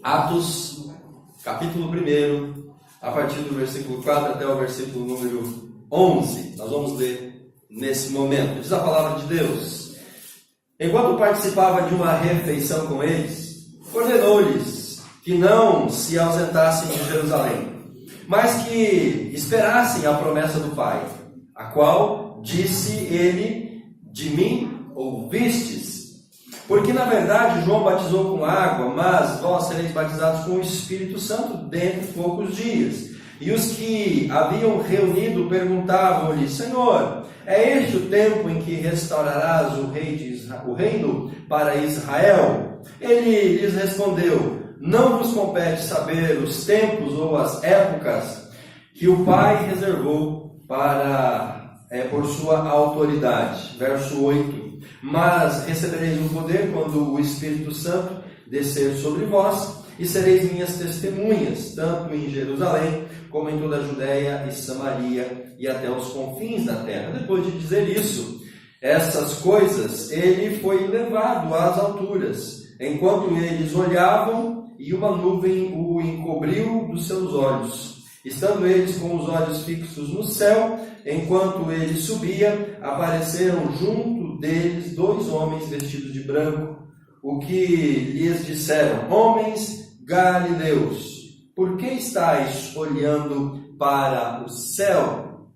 Atos, capítulo 1, a partir do versículo 4 até o versículo número 11. Nós vamos ler nesse momento. Diz a palavra de Deus: enquanto participava de uma refeição com eles, ordenou-lhes que não se ausentassem de Jerusalém, mas que esperassem a promessa do Pai, a qual disse ele: de mim ouvistes. Porque na verdade João batizou com água, mas vós sereis batizados com o Espírito Santo dentro de poucos dias. E os que haviam reunido perguntavam-lhe: Senhor, é este o tempo em que restaurarás o reino para Israel? Ele lhes respondeu: não vos compete saber os tempos ou as épocas que o Pai reservou por sua autoridade. Verso 8: mas recebereis o poder quando o Espírito Santo descer sobre vós, e sereis minhas testemunhas, tanto em Jerusalém, como em toda a Judéia e Samaria, e até os confins da terra. Depois de dizer essas coisas, ele foi levado às alturas, enquanto eles olhavam, e uma nuvem o encobriu dos seus olhos. Estando eles com os olhos fixos no céu, enquanto ele subia, apareceram junto deles 2 homens vestidos de branco, o que lhes disseram: homens galileus, por que estáis olhando para o céu?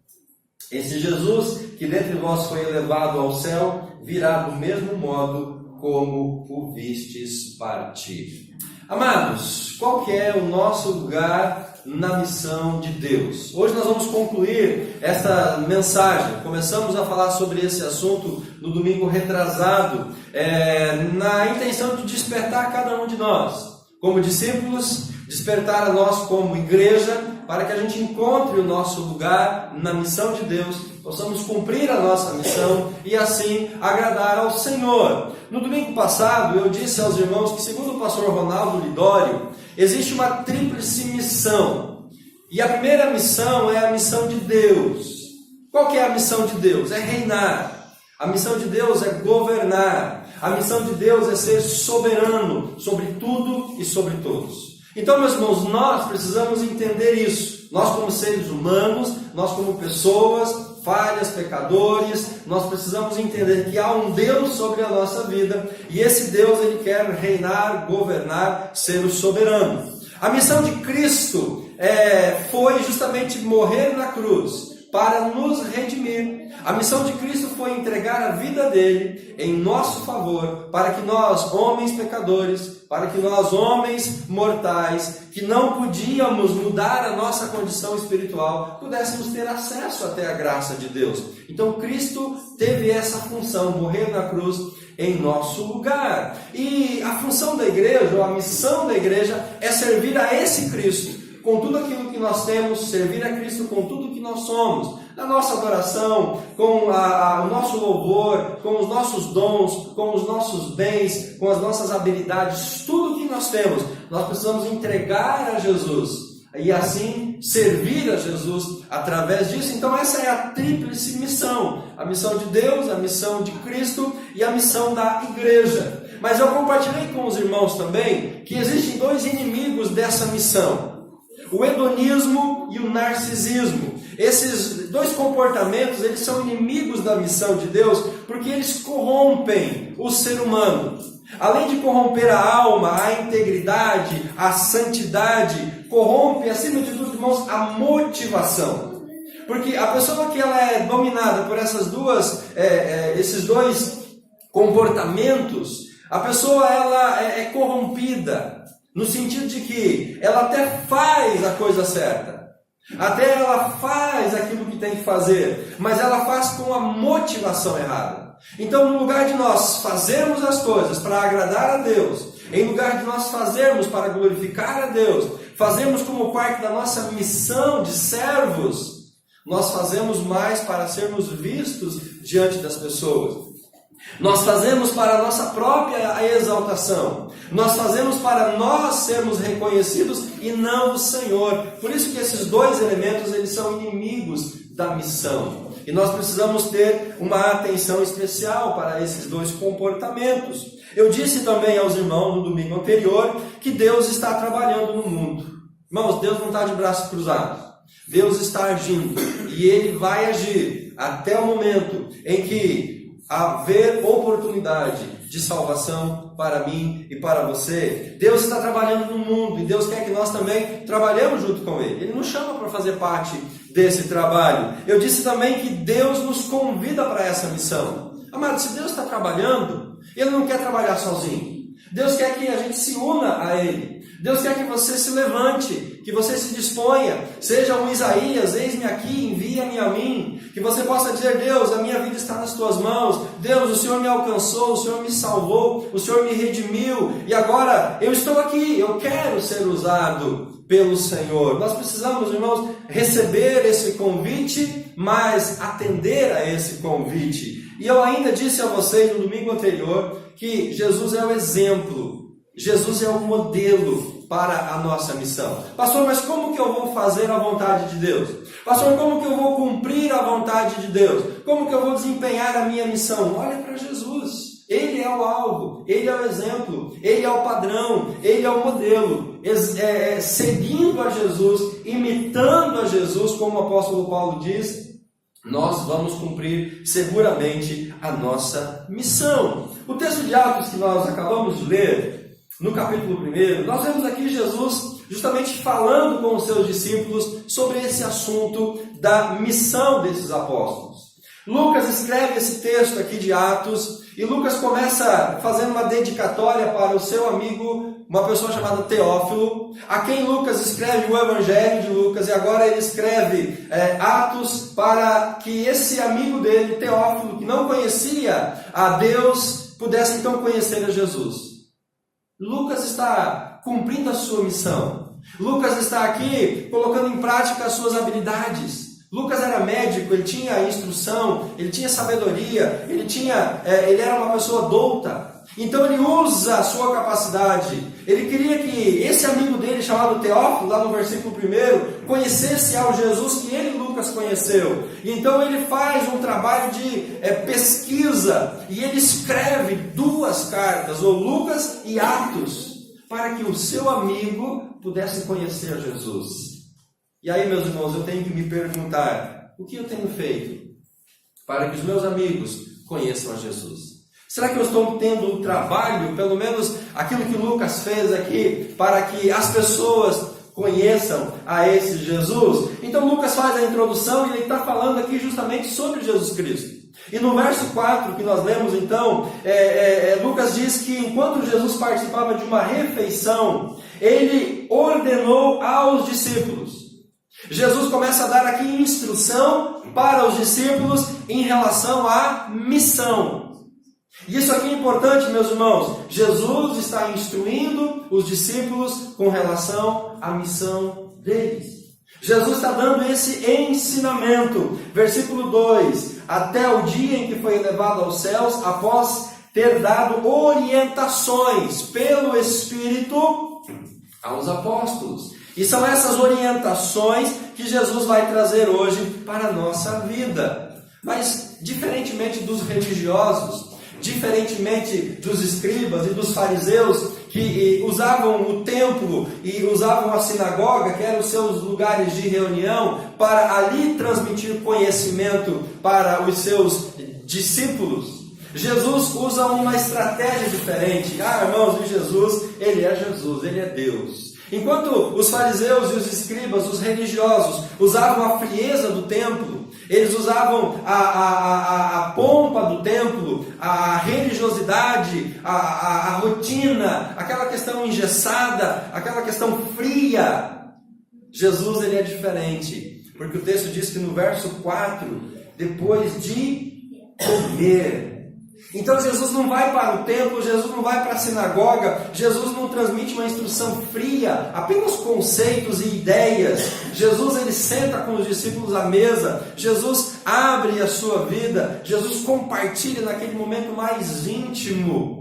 Esse Jesus, que dentre vós foi elevado ao céu, virá do mesmo modo como o vistes partir. Amados, qual que é o nosso lugar na missão de Deus? Hoje nós vamos concluir essa mensagem. Começamos a falar sobre esse assunto no domingo retrasado, na intenção de despertar cada um de nós, como discípulos, despertar a nós como igreja, para que a gente encontre o nosso lugar na missão de Deus, possamos cumprir a nossa missão e assim agradar ao Senhor. No domingo passado eu disse aos irmãos que, segundo o pastor Ronaldo Lidório, existe uma tríplice missão. E a primeira missão é a missão de Deus. Qual que é a missão de Deus? É reinar. A missão de Deus é governar. A missão de Deus é ser soberano sobre tudo e sobre todos. Então, meus irmãos, nós precisamos entender isso. Nós como seres humanos, nós como pessoas falhas, pecadores, nós precisamos entender que há um Deus sobre a nossa vida, e esse Deus, ele quer reinar, governar, ser o soberano. A missão de Cristo foi justamente morrer na cruz para nos redimir. A missão de Cristo foi entregar a vida dele em nosso favor, para que nós, homens pecadores, para que nós, homens mortais, que não podíamos mudar a nossa condição espiritual, pudéssemos ter acesso até a graça de Deus. Então Cristo teve essa função, morrer na cruz em nosso lugar. E a função da igreja, ou a missão da igreja, é servir a esse Cristo com tudo aquilo que nós temos, servir a Cristo com tudo que nós somos, na nossa adoração, com o nosso louvor, com os nossos dons, com os nossos bens, com as nossas habilidades, tudo que nós temos, nós precisamos entregar a Jesus e assim servir a Jesus através disso. Então essa é a tríplice missão: a missão de Deus, a missão de Cristo e a missão da igreja. Mas eu compartilhei com os irmãos também que existem 2 inimigos dessa missão: o hedonismo e o narcisismo. Esses 2 comportamentos, eles são inimigos da missão de Deus, porque eles corrompem o ser humano. Além de corromper a alma, a integridade, a santidade, corrompe, acima de tudo, irmãos, a motivação. Porque a pessoa que ela é dominada por esses dois comportamentos, a pessoa ela é corrompida, no sentido de que ela até faz a coisa certa, até ela faz aquilo que tem que fazer, mas ela faz com a motivação errada. Então, no lugar de nós fazermos as coisas para agradar a Deus, em lugar de nós fazermos para glorificar a Deus, fazemos como parte da nossa missão de servos, nós fazemos mais para sermos vistos diante das pessoas. Nós fazemos para a nossa própria exaltação. Nós fazemos para nós sermos reconhecidos e não o Senhor. Por isso que esses 2 elementos, eles são inimigos da missão. E nós precisamos ter uma atenção especial para esses 2 comportamentos. Eu disse também aos irmãos no domingo anterior que Deus está trabalhando no mundo. Irmãos, Deus não está de braços cruzados. Deus está agindo e Ele vai agir até o momento em que haver oportunidade de salvação para mim e para você. Deus está trabalhando no mundo e Deus quer que nós também trabalhemos junto com Ele. Ele nos chama para fazer parte desse trabalho. Eu disse também que Deus nos convida para essa missão. Amado, se Deus está trabalhando, Ele não quer trabalhar sozinho. Deus quer que a gente se una a Ele. Deus quer que você se levante, que você se disponha, seja um Isaías, eis-me aqui, envia-me a mim, que você possa dizer, Deus, a minha vida está nas tuas mãos, Deus, o Senhor me alcançou, o Senhor me salvou, o Senhor me redimiu, e agora eu estou aqui, eu quero ser usado pelo Senhor. Nós precisamos, irmãos, receber esse convite, mas atender a esse convite. E eu ainda disse a vocês no domingo anterior que Jesus é o exemplo, Jesus é o modelo para a nossa missão. Pastor, mas como que eu vou fazer a vontade de Deus? Pastor, como que eu vou cumprir a vontade de Deus? Como que eu vou desempenhar a minha missão? Olha para Jesus. Ele é o alvo, Ele é o exemplo, Ele é o padrão, Ele é o modelo. Seguindo a Jesus, imitando a Jesus, como o apóstolo Paulo diz, nós vamos cumprir seguramente a nossa missão. O texto de Atos que nós acabamos de ler, no capítulo 1, nós vemos aqui Jesus justamente falando com os seus discípulos sobre esse assunto da missão desses apóstolos. Lucas escreve esse texto aqui de Atos e Lucas começa fazendo uma dedicatória para o seu amigo, uma pessoa chamada Teófilo, a quem Lucas escreve o Evangelho de Lucas, e agora ele escreve Atos para que esse amigo dele, Teófilo, que não conhecia a Deus, pudesse então conhecer a Jesus. Lucas está cumprindo a sua missão. Lucas está aqui colocando em prática as suas habilidades. Lucas era médico, ele tinha instrução, ele tinha sabedoria, ele era uma pessoa douta. Então ele usa a sua capacidade. Ele queria que esse amigo dele, chamado Teófilo, lá no versículo 1, conhecesse ao Jesus que ele, Lucas, conheceu. E então ele faz um trabalho de pesquisa e ele escreve 2 cartas, ou Lucas e Atos, para que o seu amigo pudesse conhecer a Jesus. E aí, meus irmãos, eu tenho que me perguntar, o que eu tenho feito para que os meus amigos conheçam a Jesus? Será que eu estou tendo um trabalho, pelo menos aquilo que Lucas fez aqui, para que as pessoas conheçam a esse Jesus? Então Lucas faz a introdução e ele está falando aqui justamente sobre Jesus Cristo. E no verso 4 que nós lemos então, Lucas diz que enquanto Jesus participava de uma refeição, ele ordenou aos discípulos. Jesus começa a dar aqui instrução para os discípulos em relação à missão. E isso aqui é importante, meus irmãos. Jesus está instruindo os discípulos com relação à missão deles. Jesus está dando esse ensinamento. Versículo 2: até o dia em que foi elevado aos céus, após ter dado orientações pelo Espírito aos apóstolos. E são essas orientações que Jesus vai trazer hoje para a nossa vida. Mas, diferentemente dos religiosos, diferentemente dos escribas e dos fariseus, que usavam o templo e usavam a sinagoga, que eram os seus lugares de reunião, para ali transmitir conhecimento para os seus discípulos, Jesus usa uma estratégia diferente. Irmãos, Jesus, Ele é Deus. Enquanto os fariseus e os escribas, os religiosos, usavam a frieza do templo, eles usavam a pompa do templo, a religiosidade, a rotina, aquela questão engessada, aquela questão fria. Jesus, ele é diferente, porque o texto diz que no verso 4, depois de comer. Então Jesus não vai para o templo, Jesus não vai para a sinagoga, Jesus não transmite uma instrução fria, apenas conceitos e ideias. Jesus, ele senta com os discípulos à mesa, Jesus abre a sua vida, Jesus compartilha naquele momento mais íntimo.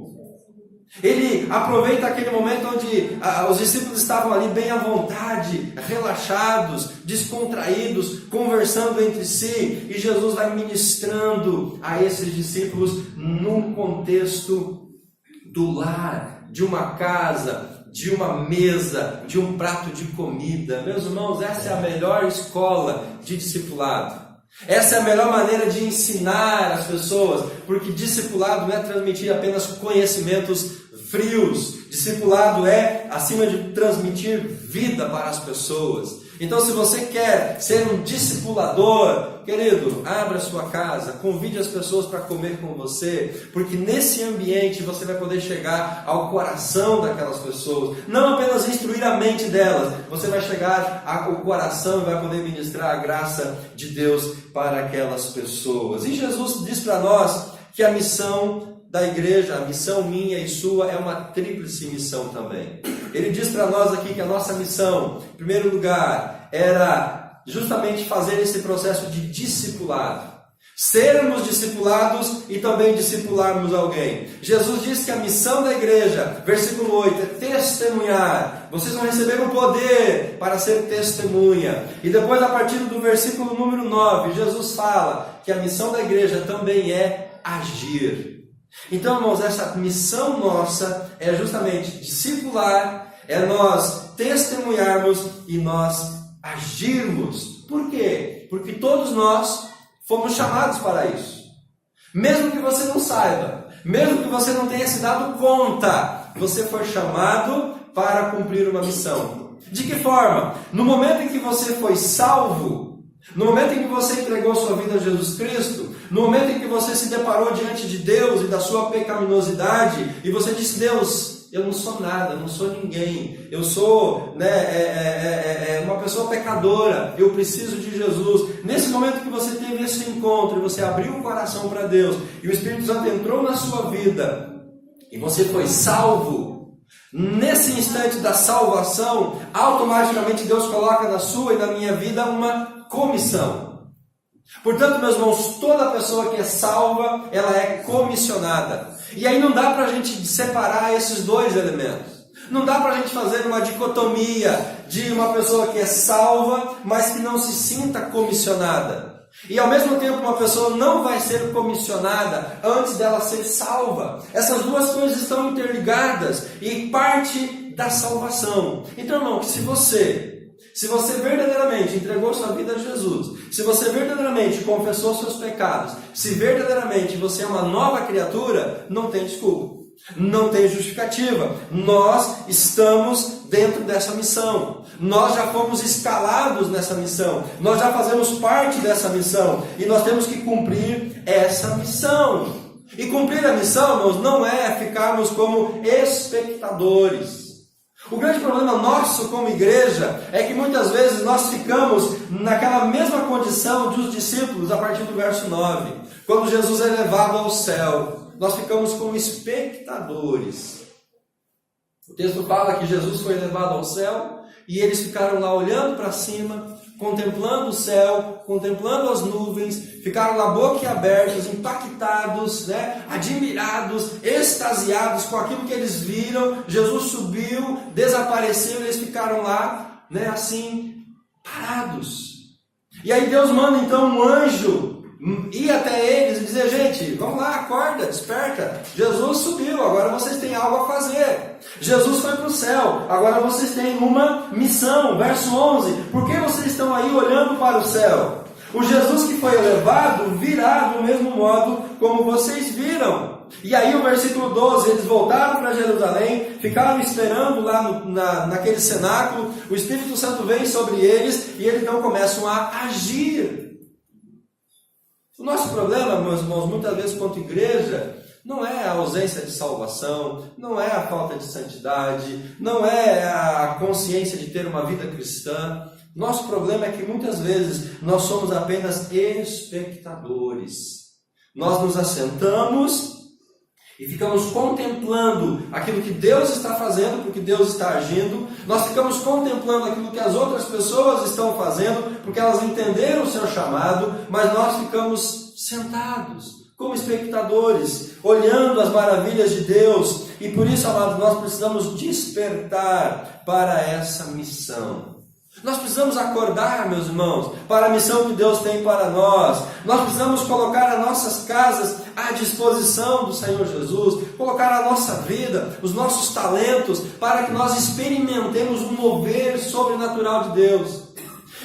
Ele aproveita aquele momento onde os discípulos estavam ali bem à vontade, relaxados, descontraídos, conversando entre si, e Jesus vai ministrando a esses discípulos num contexto do lar, de uma casa, de uma mesa, de um prato de comida. Meus irmãos, essa é a melhor escola de discipulado. Essa é a melhor maneira de ensinar as pessoas, porque discipulado não é transmitir apenas conhecimentos frios. Discipulado é, acima de transmitir vida para as pessoas. Então, se você quer ser um discipulador, querido, abra a sua casa, convide as pessoas para comer com você, porque nesse ambiente você vai poder chegar ao coração daquelas pessoas, não apenas instruir a mente delas, você vai chegar ao coração e vai poder ministrar a graça de Deus para aquelas pessoas. E Jesus diz para nós que a missão da igreja, a missão minha e sua, é uma tríplice missão também. Ele diz para nós aqui que a nossa missão, em primeiro lugar, era justamente fazer esse processo de discipulado. Sermos discipulados e também discipularmos alguém. Jesus diz que a missão da igreja, versículo 8, é testemunhar. Vocês vão receber o poder para ser testemunha. E depois, a partir do versículo número 9, Jesus fala que a missão da igreja também é agir. Então, irmãos, essa missão nossa é justamente discipular, é nós testemunharmos e nós agirmos. Por quê? Porque todos nós fomos chamados para isso. Mesmo que você não saiba, mesmo que você não tenha se dado conta, você foi chamado para cumprir uma missão. De que forma? No momento em que você foi salvo, no momento em que você entregou sua vida a Jesus Cristo, no momento em que você se deparou diante de Deus e da sua pecaminosidade, e você disse: Deus, eu não sou nada, eu não sou ninguém, eu sou uma pessoa pecadora, eu preciso de Jesus. Nesse momento que você teve esse encontro, e você abriu o coração para Deus, e o Espírito Santo entrou na sua vida, e você foi salvo, nesse instante da salvação, automaticamente Deus coloca na sua e na minha vida uma comissão. Portanto, meus irmãos, toda pessoa que é salva, ela é comissionada. E aí não dá para a gente separar esses dois elementos. Não dá para a gente fazer uma dicotomia de uma pessoa que é salva, mas que não se sinta comissionada. E ao mesmo tempo uma pessoa não vai ser comissionada antes dela ser salva. Essas duas coisas estão interligadas e parte da salvação. Então, irmão, se você verdadeiramente entregou sua vida a Jesus, se você verdadeiramente confessou seus pecados, se verdadeiramente você é uma nova criatura, não tem desculpa, não tem justificativa. Nós estamos dentro dessa missão. Nós já fomos escalados nessa missão. Nós já fazemos parte dessa missão. E nós temos que cumprir essa missão. E cumprir a missão, irmãos, não é ficarmos como espectadores. O grande problema nosso como igreja é que muitas vezes nós ficamos naquela mesma condição dos discípulos a partir do verso 9. Quando Jesus é levado ao céu, nós ficamos como espectadores. O texto fala que Jesus foi levado ao céu e eles ficaram lá olhando para cima, contemplando o céu, contemplando as nuvens, ficaram lá boquiabertos, impactados, admirados, extasiados com aquilo que eles viram. Jesus subiu, desapareceu e eles ficaram lá, assim, parados. E aí Deus manda então um anjo ir até eles e dizer: gente, vamos lá, acorda, desperta. Jesus subiu, agora vocês têm algo a fazer. Jesus foi para o céu, agora vocês têm uma missão. Verso 11: por que vocês estão aí olhando para o céu? O Jesus que foi elevado virá do mesmo modo como vocês viram. E aí o versículo 12, eles voltaram para Jerusalém, ficaram esperando lá naquele cenáculo. O Espírito Santo vem sobre eles e eles então começam a agir. O nosso problema, meus irmãos, muitas vezes quanto igreja, não é a ausência de salvação, não é a falta de santidade, não é a consciência de ter uma vida cristã. Nosso problema é que muitas vezes nós somos apenas espectadores. Nós nos assentamos e ficamos contemplando aquilo que Deus está fazendo, porque Deus está agindo. Nós ficamos contemplando aquilo que as outras pessoas estão fazendo, porque elas entenderam o seu chamado, mas nós ficamos sentados como espectadores, olhando as maravilhas de Deus. E por isso, amados, nós precisamos despertar para essa missão. Nós precisamos acordar, meus irmãos, para a missão que Deus tem para nós. Nós precisamos colocar as nossas casas à disposição do Senhor Jesus, colocar a nossa vida, os nossos talentos, para que nós experimentemos um mover sobrenatural de Deus.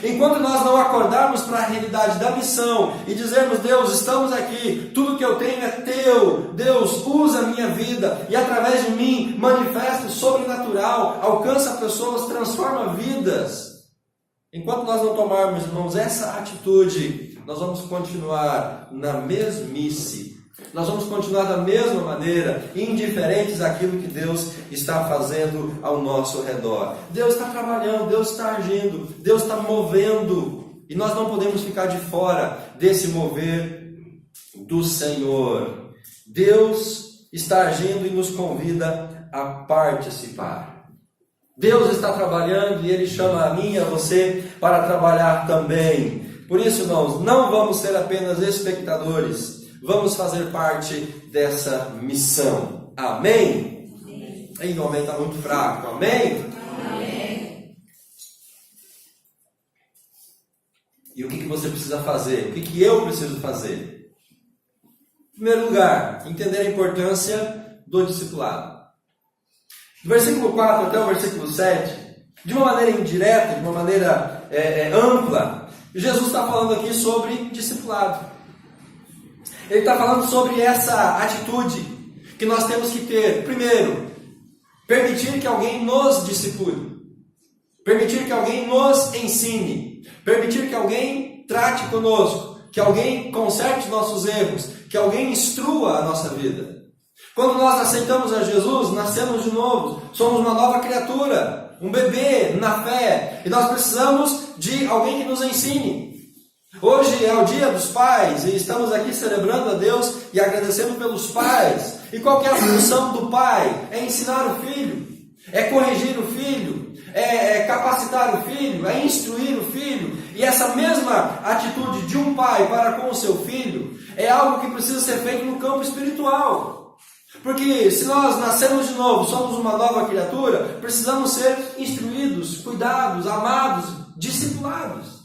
Enquanto nós não acordarmos para a realidade da missão e dizermos: Deus, estamos aqui, tudo que eu tenho é teu, Deus, usa a minha vida e através de mim manifesta o sobrenatural, alcança pessoas, transforma vidas. Enquanto nós não tomarmos, irmãos, essa atitude, nós vamos continuar na mesmice. Nós vamos continuar da mesma maneira, indiferentes àquilo que Deus está fazendo ao nosso redor. Deus está trabalhando, Deus está agindo, Deus está movendo. E nós não podemos ficar de fora desse mover do Senhor. Deus está agindo e nos convida a participar. Deus está trabalhando e Ele chama a mim e a você para trabalhar também. Por isso, irmãos, não vamos ser apenas espectadores. Vamos fazer parte dessa missão. Amém? Amém. O amém está muito fraco. Amém? Amém. E o que você precisa fazer? O que eu preciso fazer? Em primeiro lugar, entender a importância do discipulado. Do versículo 4 até o versículo 7, de uma maneira indireta, de uma maneira ampla, Jesus está falando aqui sobre discipulado. Ele está falando sobre essa atitude que nós temos que ter. Primeiro, permitir que alguém nos discipule. Permitir que alguém nos ensine. Permitir que alguém trate conosco. Que alguém conserte nossos erros. Que alguém instrua a nossa vida. Quando nós aceitamos a Jesus, nascemos de novo. Somos uma nova criatura. Um bebê na fé. E nós precisamos de alguém que nos ensine. Hoje é o dia dos pais e estamos aqui celebrando a Deus e agradecendo pelos pais. E qual que é a função do pai? É ensinar o filho, é corrigir o filho, é capacitar o filho, é instruir o filho. E essa mesma atitude de um pai para com o seu filho é algo que precisa ser feito no campo espiritual. Porque se nós nascemos de novo, somos uma nova criatura, precisamos ser instruídos, cuidados, amados, discipulados.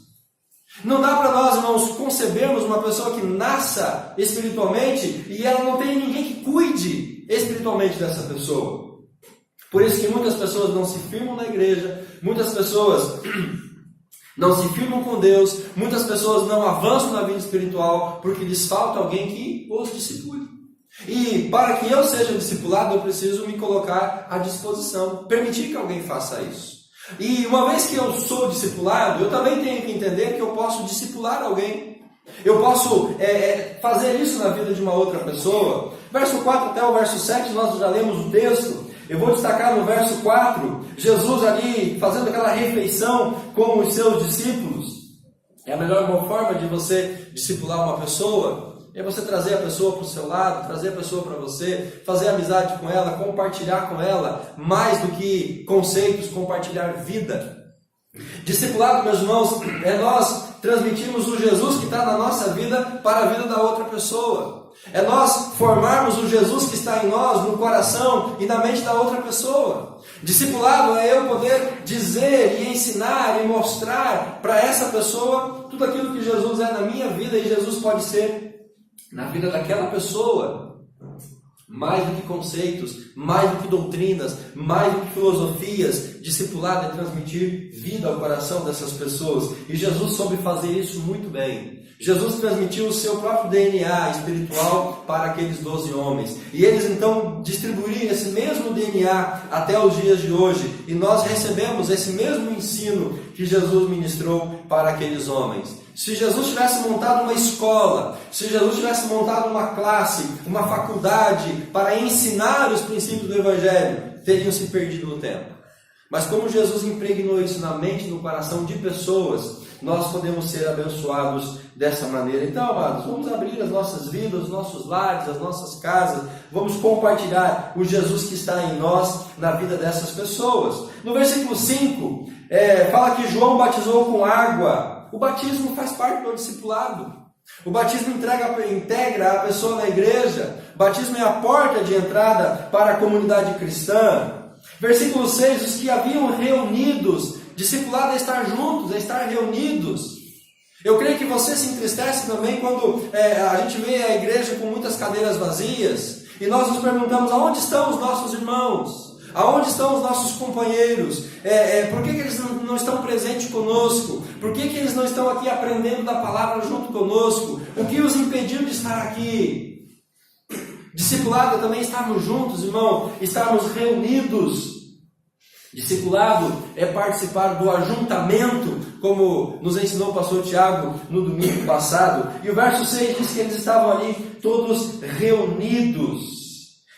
Não dá para nós, irmãos, concebermos uma pessoa que nasça espiritualmente e ela não tem ninguém que cuide espiritualmente dessa pessoa. Por isso que muitas pessoas não se firmam na igreja, muitas pessoas não se firmam com Deus, muitas pessoas não avançam na vida espiritual porque lhes falta alguém que os discipule. E para que eu seja discipulado, eu preciso me colocar à disposição, permitir que alguém faça isso. E uma vez que eu sou discipulado, eu também tenho que entender que eu posso discipular alguém. Eu posso fazer isso na vida de uma outra pessoa. Verso 4 até o verso 7, nós já lemos o texto. Eu vou destacar no verso 4, Jesus ali fazendo aquela refeição com os seus discípulos. É a melhor forma de você discipular uma pessoa. É você trazer a pessoa para o seu lado, trazer a pessoa para você, fazer amizade com ela, compartilhar com ela, mais do que conceitos, compartilhar vida. Discipulado, meus irmãos, é nós transmitirmos o Jesus que está na nossa vida para a vida da outra pessoa. É nós formarmos o Jesus que está em nós, no coração e na mente da outra pessoa. Discipulado é eu poder dizer e ensinar e mostrar para essa pessoa tudo aquilo que Jesus é na minha vida e Jesus pode ser na vida daquela pessoa, mais do que conceitos, mais do que doutrinas, mais do que filosofias. Discipulado é transmitir vida ao coração dessas pessoas. E Jesus soube fazer isso muito bem. Jesus transmitiu o seu próprio DNA espiritual para aqueles 12 homens. E eles então distribuíram esse mesmo DNA até os dias de hoje. E nós recebemos esse mesmo ensino que Jesus ministrou para aqueles homens. Se Jesus tivesse montado uma escola, se Jesus tivesse montado uma classe, uma faculdade para ensinar os princípios do Evangelho, teriam se perdido no tempo. Mas como Jesus impregnou isso na mente e no coração de pessoas, nós podemos ser abençoados dessa maneira. Então, amados, vamos abrir as nossas vidas, os nossos lares, as nossas casas, vamos compartilhar o Jesus que está em nós, na vida dessas pessoas. No versículo 5, fala que João batizou com água. O batismo faz parte do discipulado. O batismo integra a pessoa na igreja. O batismo é a porta de entrada para a comunidade cristã. Versículo 6, os que haviam reunidos Discipulado é estar juntos, é estar reunidos. Eu creio que você se entristece também quando a gente vê a igreja com muitas cadeiras vazias e nós nos perguntamos aonde estão os nossos irmãos, aonde estão os nossos companheiros, por que eles não estão presentes conosco, por que eles não estão aqui aprendendo da palavra junto conosco, o que os impediu de estar aqui? Discipulado é também estarmos juntos, irmão, estarmos reunidos. Discipulado é participar do ajuntamento, como nos ensinou o pastor Tiago no domingo passado. E o verso 6 diz que eles estavam ali todos reunidos,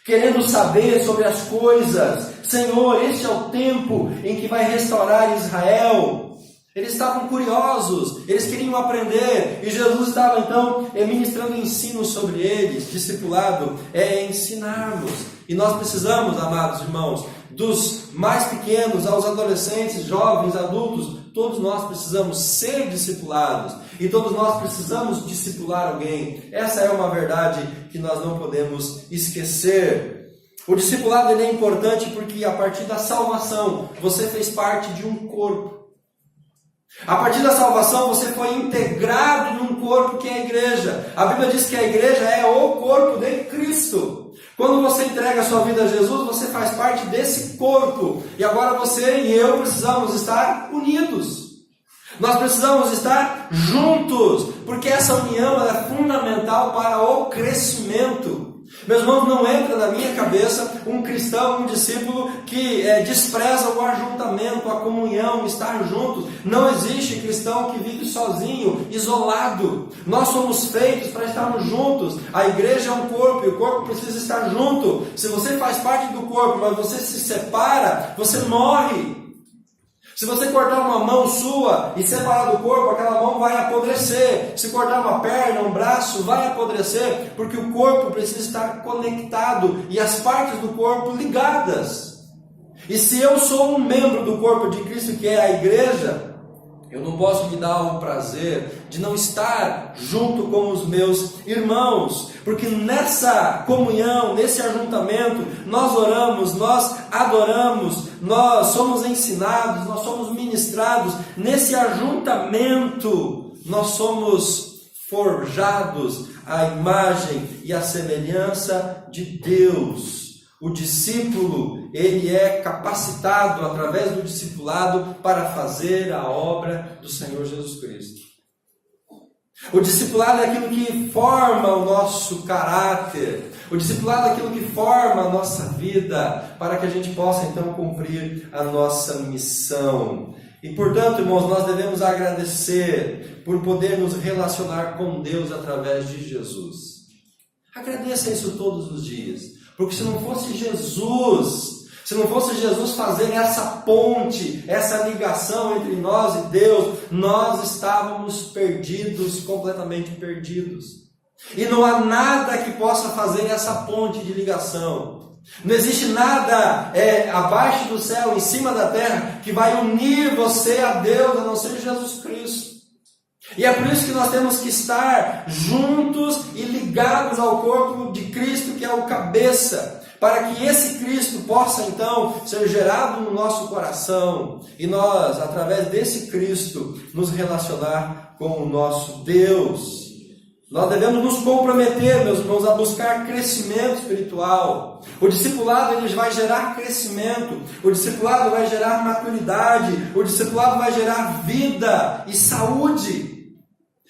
querendo saber sobre as coisas. Senhor, este é o tempo em que vai restaurar Israel. Eles estavam curiosos, eles queriam aprender, e Jesus estava então ministrando ensino sobre eles. Discipulado é ensinarmos, e nós precisamos, amados irmãos, dos mais pequenos aos adolescentes, jovens, adultos, todos nós precisamos ser discipulados, e todos nós precisamos discipular alguém. Essa é uma verdade que nós não podemos esquecer. O discipulado ele é importante porque a partir da salvação você fez parte de um corpo. A partir da salvação você foi integrado num corpo que é a igreja. A Bíblia diz que a igreja é o corpo de Cristo. Quando você entrega a sua vida a Jesus, você faz parte desse corpo. E agora você e eu precisamos estar unidos. Nós precisamos estar juntos, porque essa união é fundamental para o crescimento. Meus irmãos, não entra na minha cabeça um cristão, um discípulo que despreza o ajuntamento, a comunhão, estar juntos. Não existe cristão que vive sozinho, isolado. Nós somos feitos para estarmos juntos. A igreja é um corpo e o corpo precisa estar junto. Se você faz parte do corpo, mas você se separa, você morre. Se você cortar uma mão sua e separar do corpo, aquela mão vai apodrecer. Se cortar uma perna, um braço, vai apodrecer, porque o corpo precisa estar conectado e as partes do corpo ligadas. E se eu sou um membro do corpo de Cristo, que é a igreja, eu não posso me dar o prazer de não estar junto com os meus irmãos, porque nessa comunhão, nesse ajuntamento, nós oramos, nós adoramos, nós somos ensinados, nós somos ministrados. Nesse ajuntamento, nós somos forjados à imagem e à semelhança de Deus. O discípulo, ele é capacitado através do discipulado para fazer a obra do Senhor Jesus Cristo. O discipulado é aquilo que forma o nosso caráter. O discipulado é aquilo que forma a nossa vida para que a gente possa então cumprir a nossa missão. E portanto, irmãos, nós devemos agradecer por poder nos relacionar com Deus através de Jesus. Agradeça isso todos os dias. Porque se não fosse Jesus fazer essa ponte, essa ligação entre nós e Deus, nós estávamos perdidos, completamente perdidos. E não há nada que possa fazer essa ponte de ligação. Não existe nada abaixo do céu, em cima da terra, que vai unir você a Deus, a não ser Jesus Cristo. E é por isso que nós temos que estar juntos e ligados ao corpo de Cristo, que é o cabeça, para que esse Cristo possa então ser gerado no nosso coração e nós, através desse Cristo, nos relacionar com o nosso Deus. Nós devemos nos comprometer, meus irmãos, a buscar crescimento espiritual. O discipulado ele vai gerar crescimento, o discipulado vai gerar maturidade, o discipulado vai gerar vida e saúde.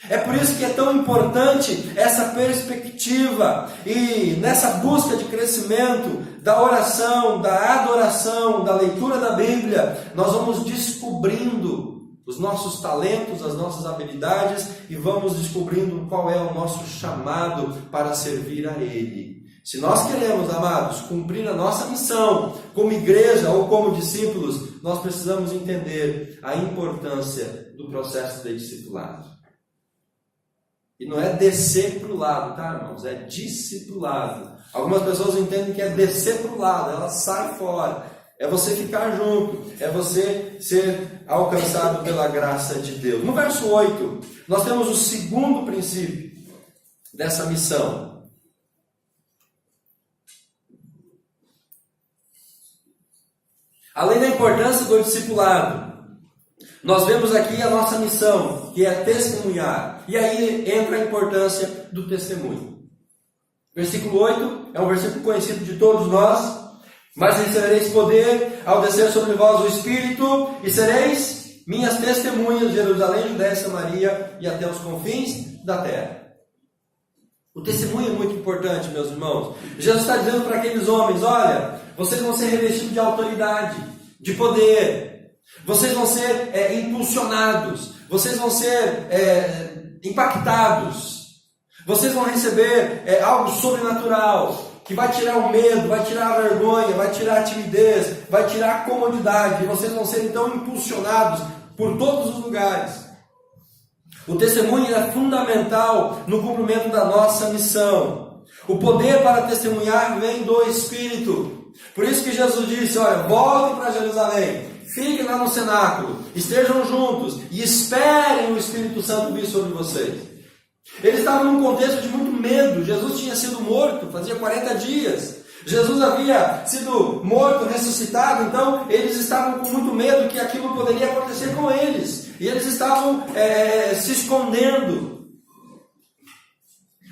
É por isso que é tão importante essa perspectiva e nessa busca de crescimento da oração, da adoração, da leitura da Bíblia, nós vamos descobrindo os nossos talentos, as nossas habilidades e vamos descobrindo qual é o nosso chamado para servir a Ele. Se nós queremos, amados, cumprir a nossa missão como igreja ou como discípulos, nós precisamos entender a importância do processo de discipulado. E não é descer para o lado, tá, irmãos? É discipulado. Algumas pessoas entendem que é descer para o lado, ela sai fora. É você ficar junto, é você ser alcançado pela graça de Deus. No verso 8, nós temos o segundo princípio dessa missão. Além da importância do discipulado, Nós vemos aqui a nossa missão, que é testemunhar. E aí entra a importância do testemunho. Versículo 8 é um versículo conhecido de todos nós. Mas recebereis poder ao descer sobre vós o Espírito, e sereis minhas testemunhas de Jerusalém, Judéia, Samaria e até os confins da terra. O testemunho é muito importante, meus irmãos. Jesus está dizendo para aqueles homens: olha, vocês vão ser revestidos de autoridade, de poder. Vocês vão ser impulsionados. Vocês vão ser impactados. Vocês vão receber algo sobrenatural, que vai tirar o medo, vai tirar a vergonha, vai tirar a timidez, vai tirar a comodidade. E vocês vão ser então impulsionados por todos os lugares. O testemunho é fundamental no cumprimento da nossa missão. O poder para testemunhar vem do Espírito. Por isso que Jesus disse: olha, voltem para Jerusalém, fiquem lá no cenáculo, estejam juntos e esperem o Espírito Santo vir sobre vocês. Eles estavam num contexto de muito medo. Jesus tinha sido morto, fazia 40 dias. Jesus havia sido morto, ressuscitado, então eles estavam com muito medo que aquilo poderia acontecer com eles. E eles estavam se escondendo,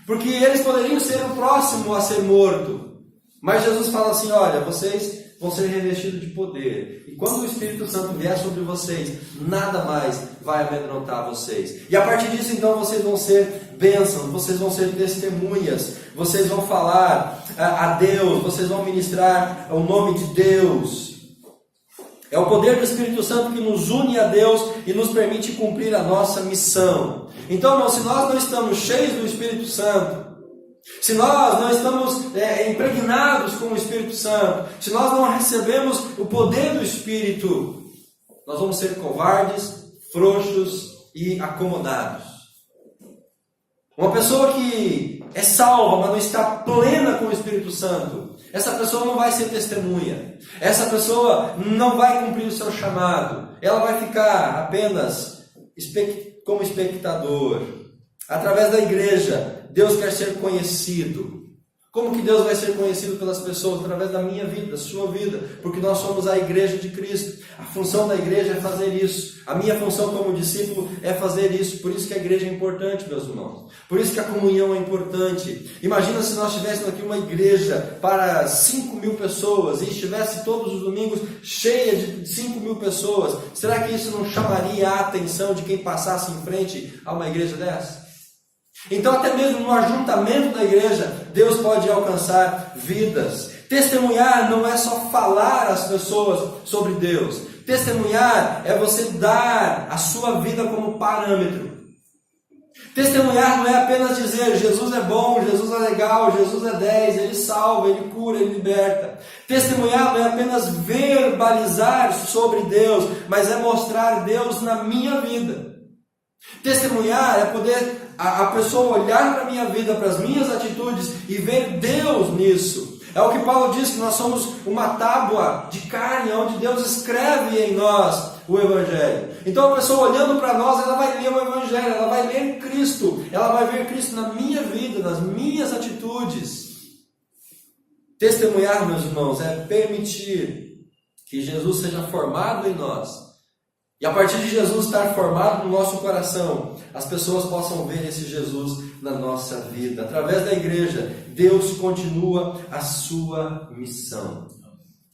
porque eles poderiam ser o próximo a ser morto. Mas Jesus fala assim: olha, vocês vão ser revestidos de poder. E quando o Espírito Santo vier sobre vocês, nada mais vai amedrontar vocês. E a partir disso, então, vocês vão ser bênçãos, vocês vão ser testemunhas, vocês vão falar a Deus, vocês vão ministrar o nome de Deus. É o poder do Espírito Santo que nos une a Deus e nos permite cumprir a nossa missão. Então, irmão, se nós não estamos cheios do Espírito Santo, se nós não estamos impregnados com o Espírito Santo, se nós não recebemos o poder do Espírito, nós vamos ser covardes, frouxos e acomodados. Uma pessoa que é salva, mas não está plena com o Espírito Santo, essa pessoa não vai ser testemunha. Essa pessoa não vai cumprir o seu chamado. Ela vai ficar apenas como espectador. Através da igreja, Deus quer ser conhecido. Como que Deus vai ser conhecido pelas pessoas? Através da minha vida, da sua vida. Porque nós somos a igreja de Cristo. A função da igreja é fazer isso. A minha função como discípulo é fazer isso. Por isso que a igreja é importante, meus irmãos. Por isso que a comunhão é importante. Imagina se nós tivéssemos aqui uma igreja para 5.000 pessoas e estivesse todos os domingos cheia de 5.000 pessoas. Será que isso não chamaria a atenção de quem passasse em frente a uma igreja dessa? Então, até mesmo no ajuntamento da igreja, Deus pode alcançar vidas. Testemunhar não é só falar às pessoas sobre Deus. Testemunhar é você dar a sua vida como parâmetro. Testemunhar não é apenas dizer: Jesus é bom, Jesus é legal, Jesus é 10, Ele salva, Ele cura, Ele liberta. Testemunhar não é apenas verbalizar sobre Deus, mas é mostrar Deus na minha vida. Testemunhar é poder a pessoa olhar para a minha vida, para as minhas atitudes e ver Deus nisso. É o que Paulo diz, que nós somos uma tábua de carne, onde Deus escreve em nós o Evangelho. Então a pessoa olhando para nós, ela vai ler o Evangelho, ela vai ler Cristo, ela vai ver Cristo na minha vida, nas minhas atitudes. Testemunhar, meus irmãos, é permitir que Jesus seja formado em nós. E a partir de Jesus estar formado no nosso coração, as pessoas possam ver esse Jesus na nossa vida. Através da igreja, Deus continua a sua missão.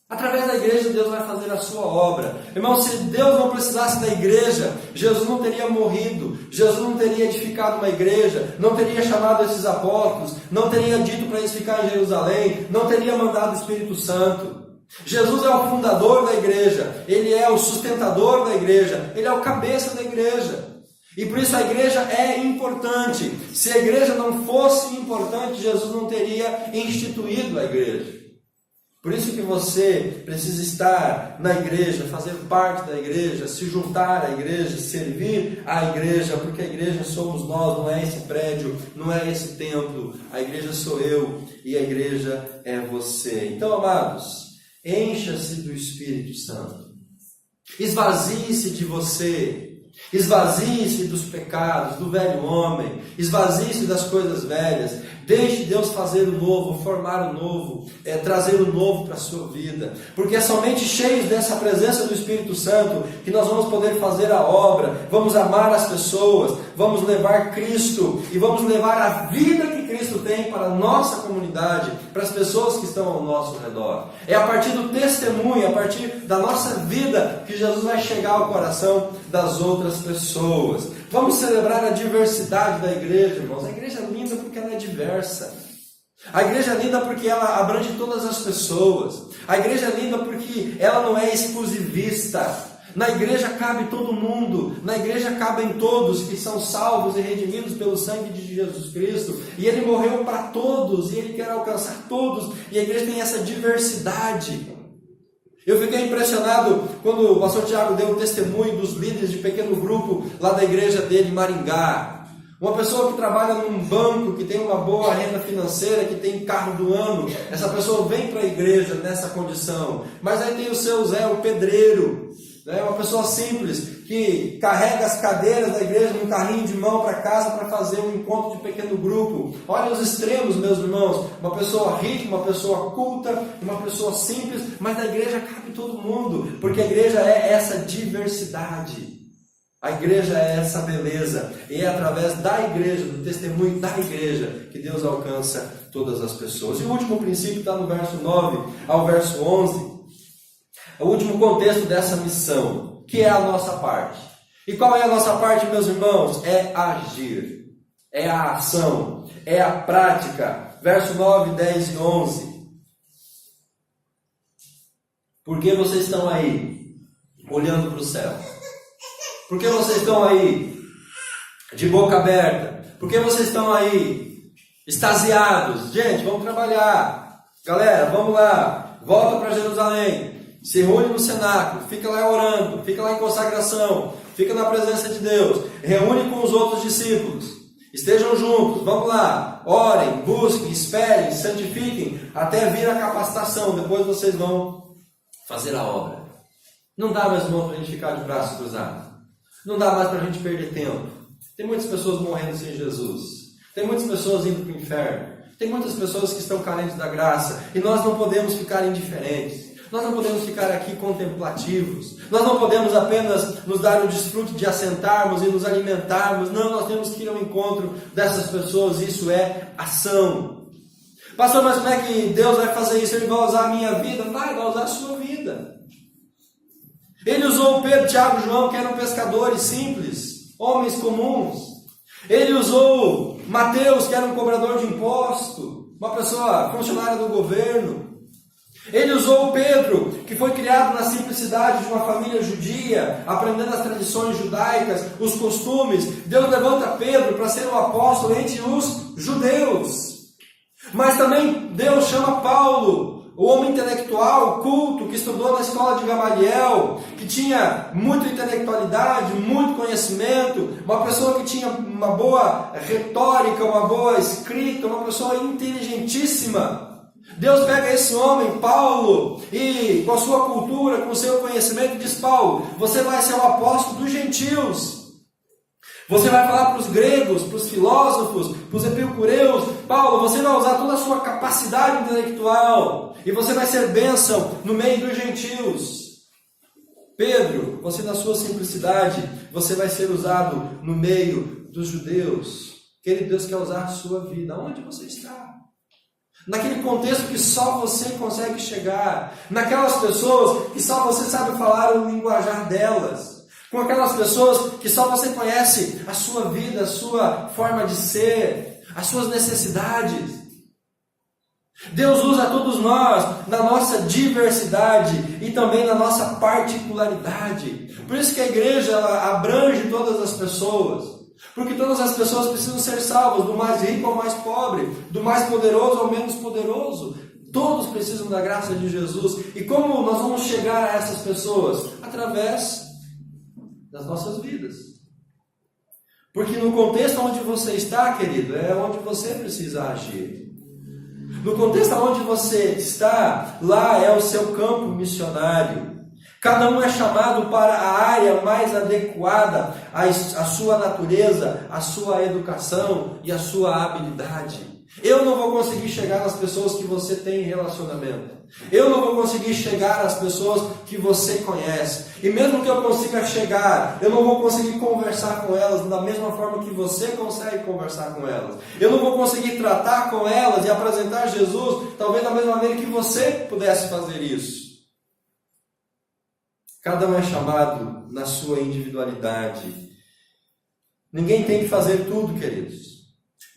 Através da igreja, Deus vai fazer a sua obra. Irmão, se Deus não precisasse da igreja, Jesus não teria morrido, Jesus não teria edificado uma igreja, não teria chamado esses apóstolos, não teria dito para eles ficarem em Jerusalém, não teria mandado o Espírito Santo. Jesus é o fundador da igreja, Ele é o sustentador da igreja, Ele é o cabeça da igreja. E por isso a igreja é importante. Se a igreja não fosse importante, Jesus não teria instituído a igreja. Por isso que você precisa estar na igreja, fazer parte da igreja, se juntar à igreja, servir à igreja, porque a igreja somos nós, não é esse prédio, não é esse templo. A igreja sou eu e a igreja é você. Então, amados, encha-se do Espírito Santo. Esvazie-se de você. Esvazie-se dos pecados, do velho homem. Esvazie-se das coisas velhas. Deixe Deus fazer o novo, formar o novo, trazer o novo para a sua vida. Porque é somente cheios dessa presença do Espírito Santo que nós vamos poder fazer a obra, vamos amar as pessoas, vamos levar Cristo e vamos levar a vida que Cristo tem para a nossa comunidade, para as pessoas que estão ao nosso redor. É a partir do testemunho, a partir da nossa vida que Jesus vai chegar ao coração das outras pessoas. Vamos celebrar a diversidade da igreja, irmãos. A igreja é linda porque ela é diversa. A igreja é linda porque ela abrange todas as pessoas. A igreja é linda porque ela não é exclusivista. Na igreja cabe todo mundo. Na igreja cabem todos que são salvos e redimidos pelo sangue de Jesus Cristo. E Ele morreu para todos. E Ele quer alcançar todos. E a igreja tem essa diversidade. Eu fiquei impressionado quando o pastor Tiago deu o testemunho dos líderes de pequeno grupo lá da igreja dele em Maringá. Uma pessoa que trabalha num banco, que tem uma boa renda financeira, que tem carro do ano, essa pessoa vem para a igreja nessa condição. Mas aí tem o seu Zé, o pedreiro, né? Uma pessoa simples, que carrega as cadeiras da igreja num carrinho de mão para casa para fazer um encontro de pequeno grupo. Olha os extremos, meus irmãos. Uma pessoa rica, uma pessoa culta, uma pessoa simples, mas na igreja cabe todo mundo, porque a igreja é essa diversidade. A igreja é essa beleza, e é através da igreja, do testemunho da igreja, que Deus alcança todas as pessoas. E o último princípio está no verso 9 ao verso 11. É o último contexto dessa missão, que é a nossa parte. E qual é a nossa parte, meus irmãos? É agir, é a ação, é a prática. Verso 9, 10 e 11. Por que vocês estão aí, olhando para o céu? Por que vocês estão aí, de boca aberta? Por que vocês estão aí, extasiados? Gente, vamos trabalhar. Galera, vamos lá. Volta para Jerusalém. Se reúne no cenáculo, fica lá orando, fica lá em consagração, fica na presença de Deus, reúne com os outros discípulos, estejam juntos, vamos lá, orem, busquem, esperem, santifiquem, até vir a capacitação, depois vocês vão fazer a obra. Não dá mais, irmão, para a gente ficar de braços cruzados, não dá mais para a gente perder tempo. Tem muitas pessoas morrendo sem Jesus, tem muitas pessoas indo para o inferno, tem muitas pessoas que estão carentes da graça, e nós não podemos ficar indiferentes. Nós não podemos ficar aqui contemplativos. Nós não podemos apenas nos dar o desfrute de assentarmos e nos alimentarmos. Não, nós temos que ir ao encontro dessas pessoas. Isso é ação. Pastor, mas como é que Deus vai fazer isso? Ele vai usar a minha vida? Vai usar a sua vida. Ele usou Pedro, Tiago e João, que eram pescadores simples, homens comuns. Ele usou Mateus, que era um cobrador de imposto, uma pessoa funcionária do governo. Ele usou Pedro, que foi criado na simplicidade de uma família judia, aprendendo as tradições judaicas, os costumes. Deus levanta Pedro para ser um apóstolo entre os judeus. Mas também Deus chama Paulo, o homem intelectual, culto, que estudou na escola de Gamaliel, que tinha muita intelectualidade, muito conhecimento, uma pessoa que tinha uma boa retórica, uma boa escrita, uma pessoa inteligentíssima. Deus pega esse homem, Paulo, e com a sua cultura, com o seu conhecimento, diz: Paulo, você vai ser o apóstolo dos gentios. Você vai falar para os gregos, para os filósofos, para os epicureus. Paulo, você vai usar toda a sua capacidade intelectual e você vai ser bênção no meio dos gentios. Pedro, você na sua simplicidade, você vai ser usado no meio dos judeus. Querido, Deus quer usar a sua vida. Onde você está? Naquele contexto que só você consegue chegar, naquelas pessoas que só você sabe falar o linguajar delas, com aquelas pessoas que só você conhece a sua vida, a sua forma de ser, as suas necessidades. Deus usa todos nós na nossa diversidade e também na nossa particularidade. Por isso que a igreja ela abrange todas as pessoas. Porque todas as pessoas precisam ser salvas, do mais rico ao mais pobre, do mais poderoso ao menos poderoso. Todos precisam da graça de Jesus. E como nós vamos chegar a essas pessoas? Através das nossas vidas. Porque no contexto onde você está, querido, é onde você precisa agir. No contexto onde você está, lá é o seu campo missionário. Cada um é chamado para a área mais adequada à sua natureza, à sua educação e à sua habilidade. Eu não vou conseguir chegar nas pessoas que você tem relacionamento. Eu não vou conseguir chegar às pessoas que você conhece. E mesmo que eu consiga chegar, eu não vou conseguir conversar com elas da mesma forma que você consegue conversar com elas. Eu não vou conseguir tratar com elas e apresentar Jesus, talvez da mesma maneira que você pudesse fazer isso. Cada um é chamado na sua individualidade. Ninguém tem que fazer tudo, queridos.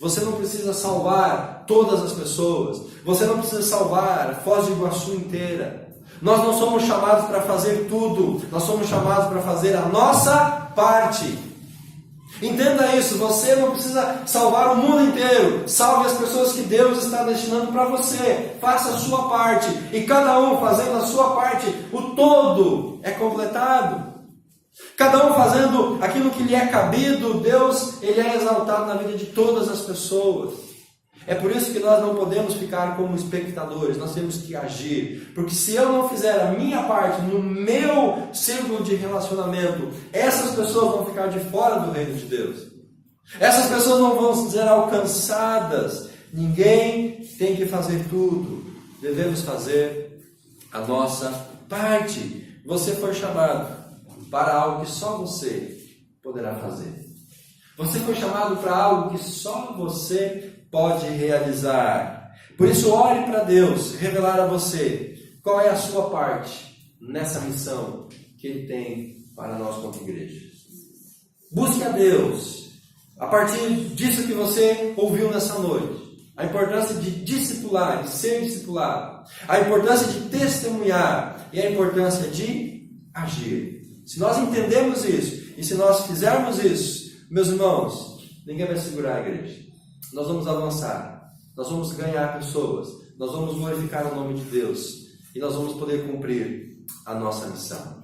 Você não precisa salvar todas as pessoas. Você não precisa salvar a Foz do Iguaçu inteira. Nós não somos chamados para fazer tudo. Nós somos chamados para fazer a nossa parte. Entenda isso. Você não precisa salvar o mundo inteiro. Salve as pessoas que Deus está destinando para você. Faça a sua parte. E cada um fazendo a sua parte, o todo é completado. Cada um fazendo aquilo que lhe é cabido, Deus, Ele é exaltado na vida de todas as pessoas. É por isso que nós não podemos ficar como espectadores, nós temos que agir. Porque se eu não fizer a minha parte no meu círculo de relacionamento, essas pessoas vão ficar de fora do reino de Deus. Essas pessoas não vão ser alcançadas. Ninguém tem que fazer tudo. Devemos fazer a nossa parte. Você foi chamado para algo que só você poderá fazer. Você foi chamado para algo que só você pode realizar. Por isso, ore para Deus revelar a você qual é a sua parte nessa missão que Ele tem para nós como igreja. Busque a Deus a partir disso que você ouviu nessa noite. A importância de discipular, de ser discipulado. A importância de testemunhar e a importância de agir. Se nós entendemos isso, e se nós fizermos isso, meus irmãos, ninguém vai segurar a igreja. Nós vamos avançar, nós vamos ganhar pessoas, nós vamos glorificar o nome de Deus, e nós vamos poder cumprir a nossa missão.